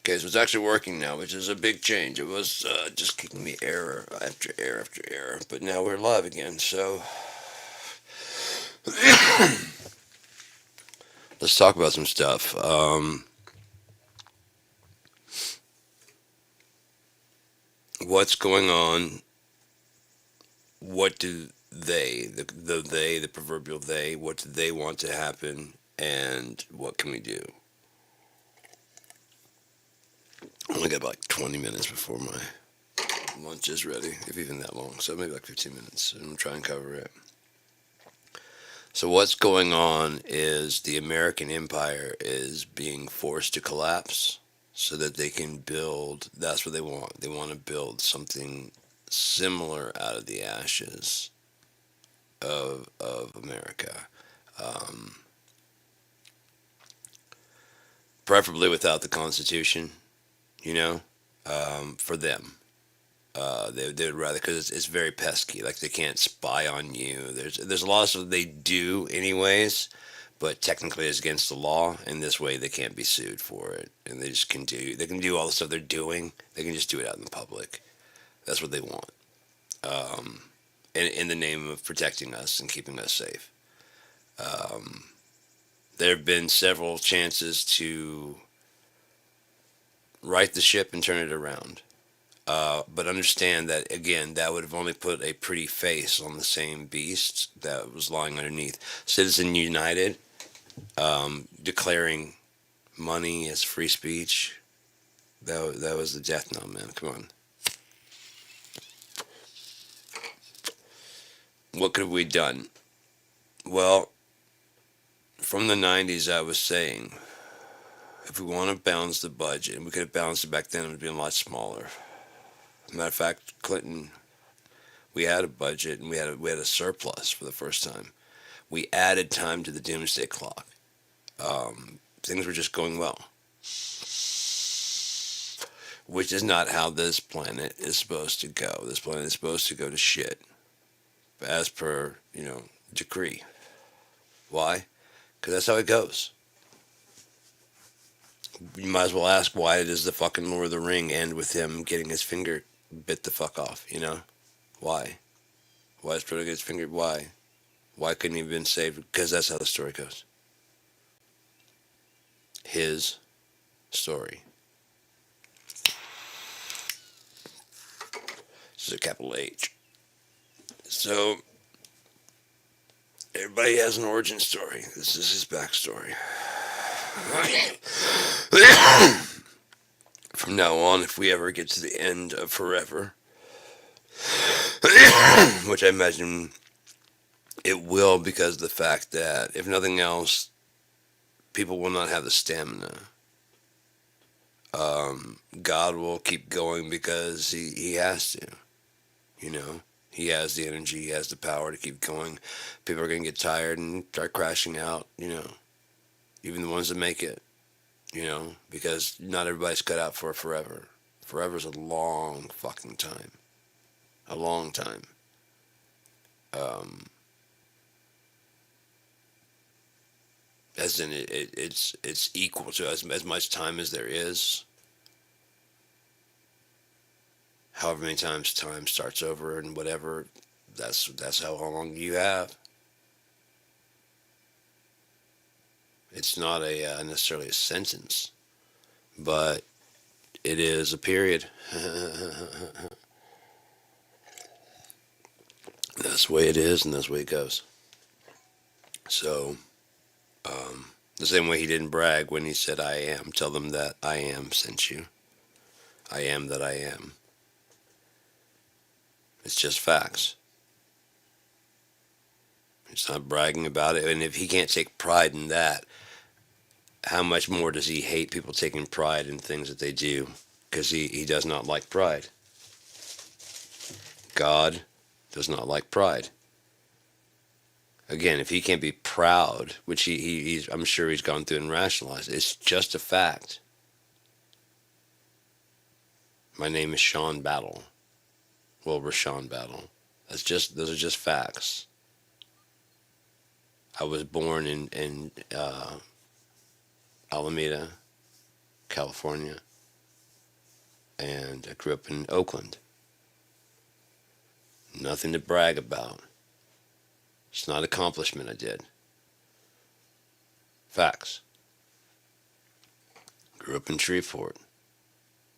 Okay, so it's actually working now, which is a big change. It was just kicking me error after error after error, but now we're live again. So let's talk about some stuff. What's going on? What do the proverbial they, what do they want to happen, and what can we do? I only got like 20 minutes before my lunch is ready, if even that long. So maybe like 15 minutes, and I'm trying to cover it. So what's going on is the American empire is being forced to collapse so that they can build. That's what they want. They want to build something similar out of the ashes of America, um, preferably without the Constitution. You know, for them. They would rather, because it's very pesky. Like, they can't spy on you. There's a lot of stuff they do anyways, but technically it's against the law. And this way they can't be sued for it, and they can do all the stuff they're doing. They can just do it out in the public. That's what they want, um, in the name of protecting us and keeping us safe. Um, there have been several chances to right the ship and turn it around. But understand that, again, that would have only put a pretty face on the same beast that was lying underneath. Citizen United, declaring money as free speech. That was the death knell, man. Come on. What could have we done? Well, from the 90s, I was saying, if we want to balance the budget, and we could have balanced it back then, it would have been a lot smaller. Matter of fact, Clinton, we had a budget, and we had a surplus for the first time. We added time to the doomsday clock. Things were just going well, which is not how this planet is supposed to go. This planet is supposed to go to shit, as per, decree. Why? Because that's how it goes. You might as well ask, why does the fucking Lord of the Ring end with him getting his finger bit the fuck off? Why? Why is Frodo get his finger? Why? Why couldn't he have been saved? Because that's how the story goes. His story. This is a capital H. So everybody has an origin story. This is his backstory. From now on, if we ever get to the end of forever, which I imagine it will, because of the fact that, if nothing else, people will not have the stamina. God will keep going because he has to. He has the energy, he has the power to keep going. People are going to get tired and start crashing out, even the ones that make it, because not everybody's cut out for forever. Forever is a long fucking time. A long time. Um, as in, it's equal to as much time as there is. However many times time starts over and whatever, that's how long you have. It's not necessarily a sentence, but it is a period. That's the way it is, and that's the way it goes. So, the same way he didn't brag when he said, "I am." Tell them that I am sent you. I am that I am. It's just facts. It's not bragging about it. And if he can't take pride in that, how much more does he hate people taking pride in things that they do? Because he does not like pride. God does not like pride. Again, if he can't be proud, which he's, I'm sure he's gone through and rationalized, it's just a fact. My name is Sean Battle. Wilbur Sean Battle. Those are just facts. I was born in Alameda, California. And I grew up in Oakland. Nothing to brag about. It's not an accomplishment I did. Facts. Grew up in Shreveport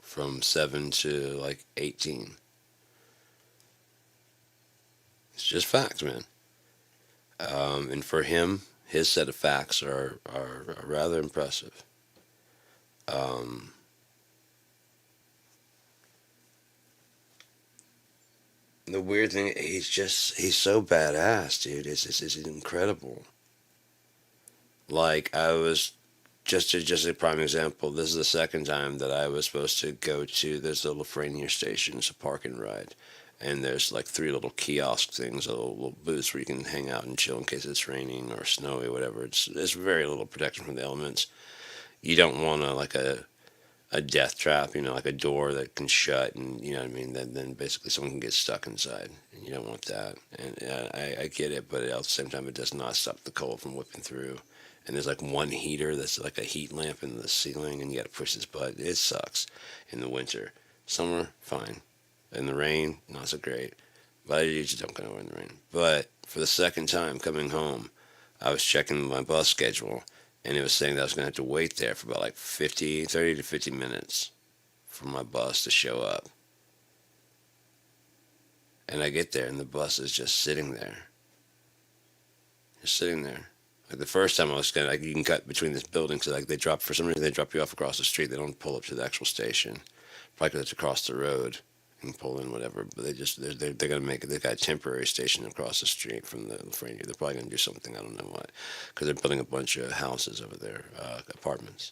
from 7 to like 18. It's just facts, man. And for him, his set of facts are rather impressive. Um, the weird thing, he's so badass, dude. It's incredible. Like, I was just a prime example. This is the second time that I was supposed to go to this little Franier station. It's a park and ride, and there's like three little kiosk things, little booths where you can hang out and chill in case it's raining or snowy, or whatever. It's very little protection from the elements. You don't want to like a death trap, like a door that can shut, and you know what I mean. Then basically someone can get stuck inside, and you don't want that. And I get it, but at the same time, it does not stop the cold from whipping through. And there's like one heater that's like a heat lamp in the ceiling, and you got to push this button. It sucks in the winter. Summer, fine. In the rain, not so great. But I usually don't go nowhere in the rain. But for the second time coming home, I was checking my bus schedule, and it was saying that I was going to have to wait there for about like 30 to 50 minutes for my bus to show up. And I get there, and the bus is just sitting there. Just sitting there. Like the first time I was gonna, like, you can cut between this building, so like for some reason they drop you off across the street. They don't pull up to the actual station, probably because it's across the road and pull in whatever. But they're gonna make it. They got a temporary station across the street from the Franier. They're probably gonna do something, I don't know what, because they're building a bunch of houses over there, apartments.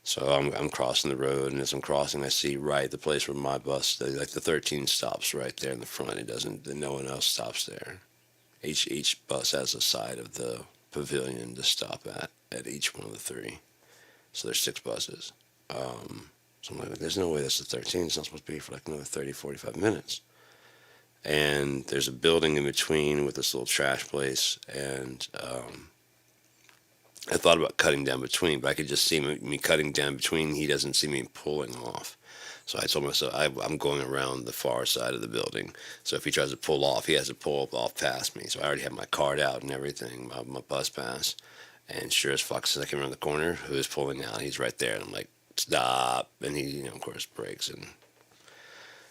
So I'm crossing the road, and as I'm crossing, I see right the place where my bus, like the 13 stops right there in the front. It doesn't. No one else stops there. Each bus has a side of the pavilion to stop at each one of the three. So there's six buses. So I'm like, there's no way that's the 13. It's not supposed to be for like another 30, 45 minutes. And there's a building in between with this little trash place. And I thought about cutting down between, but I could just see me cutting down between. He doesn't see me pulling off. So I told myself I'm going around the far side of the building. So if he tries to pull off, he has to pull off past me. So I already have my card out and everything, my bus pass. And sure as fuck, as I came around the corner, who is pulling out? He's right there. And I'm like, stop. And he, of course, brakes. And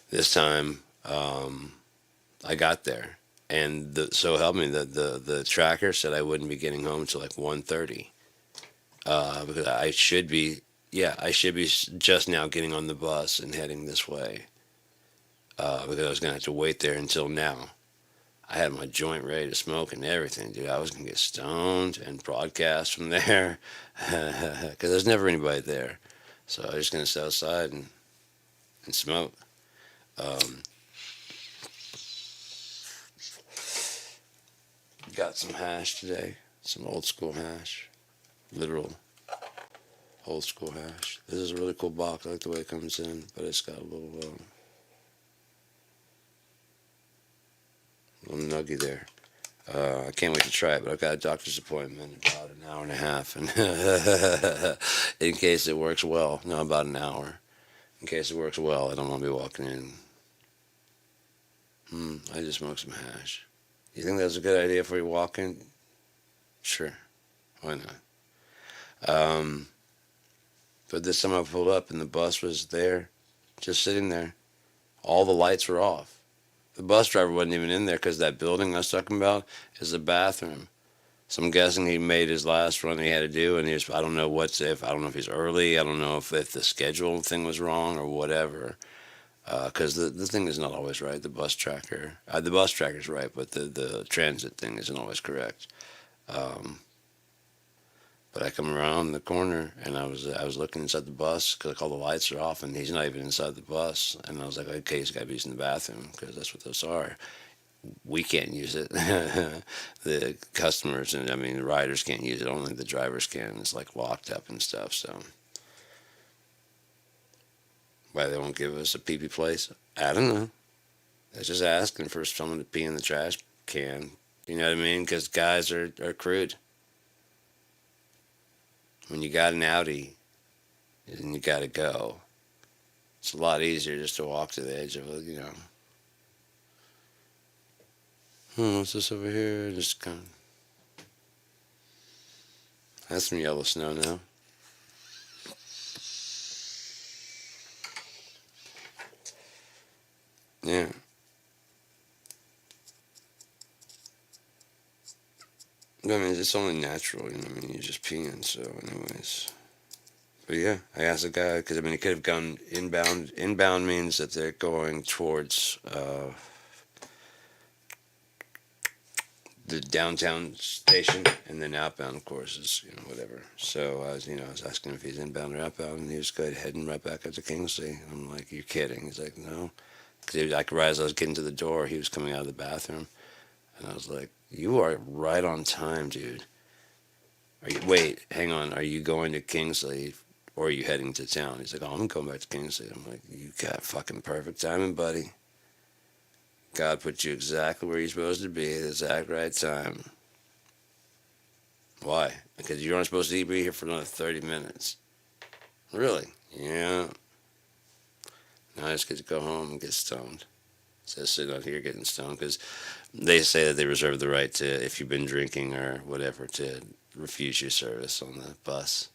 this time, I got there. And so help me, the tracker said I wouldn't be getting home until like 1:30. Because I should be, yeah, I should be just now getting on the bus and heading this way. Because I was going to have to wait there until now. I had my joint ready to smoke and everything, dude. I was going to get stoned and broadcast from there. Because there's never anybody there. So I was just going to sit outside and smoke. Um, got some hash today. Some old school hash. Literal old school hash. This is a really cool box. I like the way it comes in, but it's got a little nuggy there. I can't wait to try it, but I've got a doctor's appointment in about an hour and a half, and in case it works well, no, about an hour. In case it works well, I don't want to be walking in. I just smoked some hash. You think that's a good idea for you walking? Sure, why not? But this time I pulled up and the bus was there, just sitting there. All the lights were off. The bus driver wasn't even in there because that building I was talking about is the bathroom. So I'm guessing he made his last run he had to do, and I don't know I don't know if he's early, I don't know if the schedule thing was wrong or whatever. Because the thing is not always right. The bus tracker's right, but the transit thing isn't always correct. Um, but I come around the corner and I was looking inside the bus because like all the lights are off and he's not even inside the bus. And I was like, okay, he's got to be using the bathroom because that's what those are. We can't use it. The customers and I mean the riders can't use it. Only the drivers can. It's like locked up and stuff. So why they won't give us a pee pee place? I don't know. They're just asking for someone to pee in the trash can. You know what I mean? Because guys are crude. When you got an Audi and you got to go, It's a lot easier just to walk to the edge of it, what's this over here? Just kind of, that's some yellow snow now. Yeah. I mean, it's only natural, I mean, you're just peeing, so, anyways. But yeah, I asked the guy, because, I mean, he could have gone inbound. Inbound means that they're going towards the downtown station, and then outbound, of course, is, whatever. So I was asking if he's inbound or outbound, and he was good, heading right back up to Kingsley. And I'm like, you're kidding? He's like, no. Because I could as I was getting to the door, he was coming out of the bathroom, and I was like, you are right on time, dude. Wait, hang on. Are you going to Kingsley or are you heading to town? He's like, oh, I'm going back to Kingsley. I'm like, you got fucking perfect timing, buddy. God put you exactly where you're supposed to be at the exact right time. Why? Because you're only supposed to be here for another 30 minutes. Really? Yeah. Now I just get to go home and get stoned. So sitting out here getting stoned because they say that they reserve the right to, if you've been drinking or whatever, to refuse your service on the bus.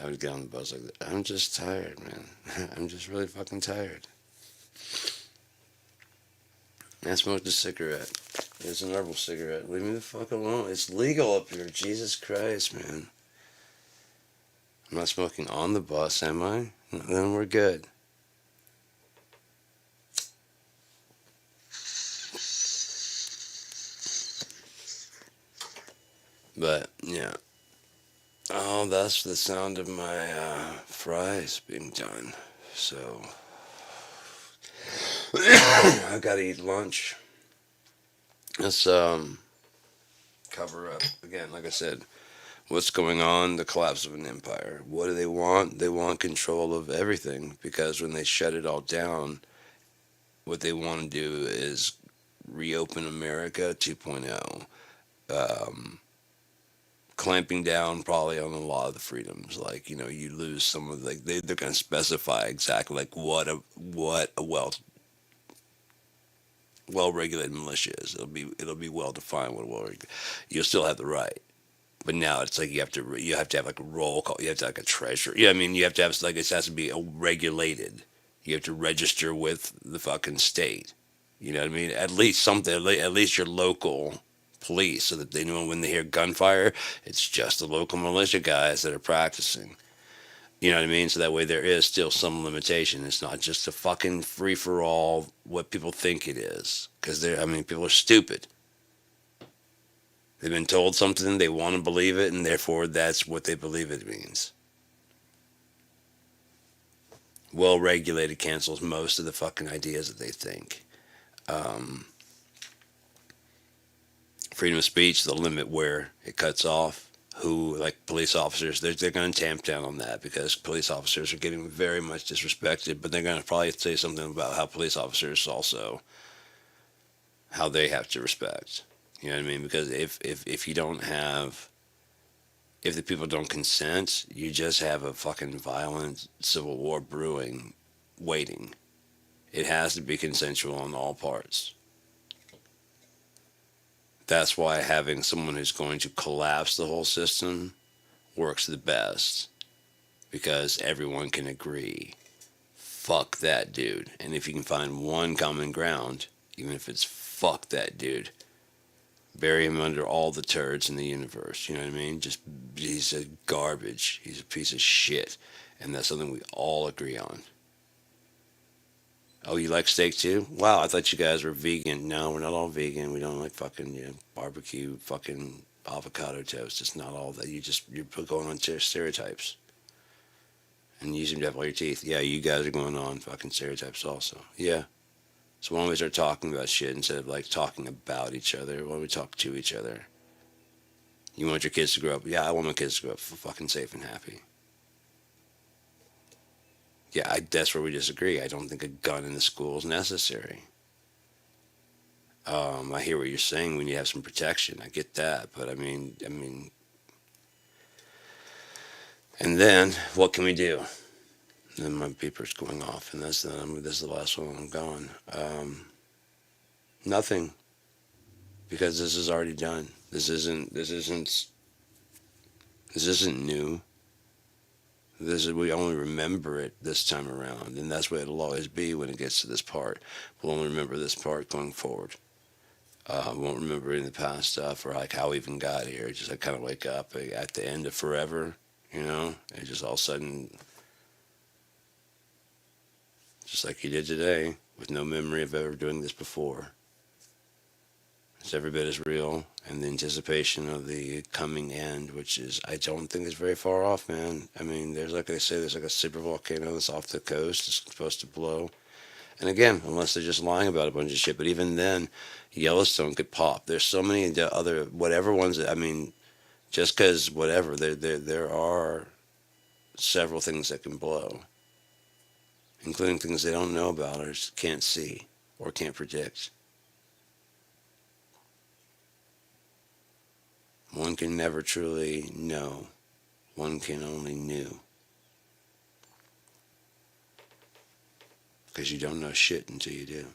I would get on the bus like that. I'm just tired, man. I'm just really fucking tired. I smoked a cigarette. It's an herbal cigarette. Leave me the fuck alone. It's legal up here. Jesus Christ, man. I'm not smoking on the bus, am I? Then we're good. But, yeah. Oh, that's the sound of my fries being done. So, I gotta eat lunch. Let's cover up. Again, like I said, what's going on? The collapse of an empire. What do they want? They want control of everything because when they shut it all down, what they want to do is reopen America 2.0. Um, Clamping down probably on a lot of the freedoms. Like, you lose some of they're going to specify exactly like what a well regulated militia is. It'll be well defined what you'll still have the right. But now it's like you have to have like a roll call. You have to have like a treasurer. Yeah, I mean you have to have like it has to be regulated. You have to register with the fucking state. You know what I mean? At least something. At least your local police, so that they know when they hear gunfire, it's just the local militia guys that are practicing. You know what I mean? So that way there is still some limitation. It's not just a fucking free for all what people think it is. Because people are stupid. They've been told something, they want to believe it, and therefore that's what they believe it means. Well regulated cancels most of the fucking ideas that they think. Um, Freedom of speech, the limit where it cuts off. Who, like police officers, they're going to tamp down on that because police officers are getting very much disrespected, but they're going to probably say something about how police officers also, how they have to respect. You know what I mean? Because if you don't have, if the people don't consent, you just have a fucking violent civil war brewing, waiting. It has to be consensual on all parts. That's why having someone who's going to collapse the whole system works the best because everyone can agree. Fuck that dude. And if you can find one common ground, even if it's fuck that dude, bury him under all the turds in the universe. You know what I mean? Just, he's a garbage. He's a piece of shit. And that's something we all agree on. Oh, you like steak too? Wow, I thought you guys were vegan. No, we're not all vegan. We don't like fucking barbecue, fucking avocado toast. It's not all that. You're going on stereotypes, and you seem to have all your teeth. Yeah, you guys are going on fucking stereotypes also. Yeah. So why don't we start talking about shit instead of like talking about each other? Why don't we talk to each other? You want your kids to grow up? Yeah, I want my kids to grow up fucking safe and happy. Yeah, that's where we disagree. I don't think a gun in the school is necessary. I hear what you're saying when you have some protection. I get that, but I mean, And then what can we do? And then my beeper's going off, and this is the last one. I'm going. Nothing, because this is already done. This isn't new. We only remember it this time around, and that's what it'll always be when it gets to this part. We'll only remember this part going forward. We won't remember any of the past stuff or like how we even got here. Just like kind of wake up at the end of forever, and just all of a sudden, just like you did today, with no memory of ever doing this before. It's every bit as real, and the anticipation of the coming end, which is, I don't think is very far off, man. I mean, there's like they say, there's like a super volcano that's off the coast. It's supposed to blow. And again, unless they're just lying about a bunch of shit, but even then, Yellowstone could pop. There's so many other whatever ones. I mean, just because whatever, there are several things that can blow, including things they don't know about or can't see or can't predict. One can never truly know. One can only knew. Because you don't know shit until you do.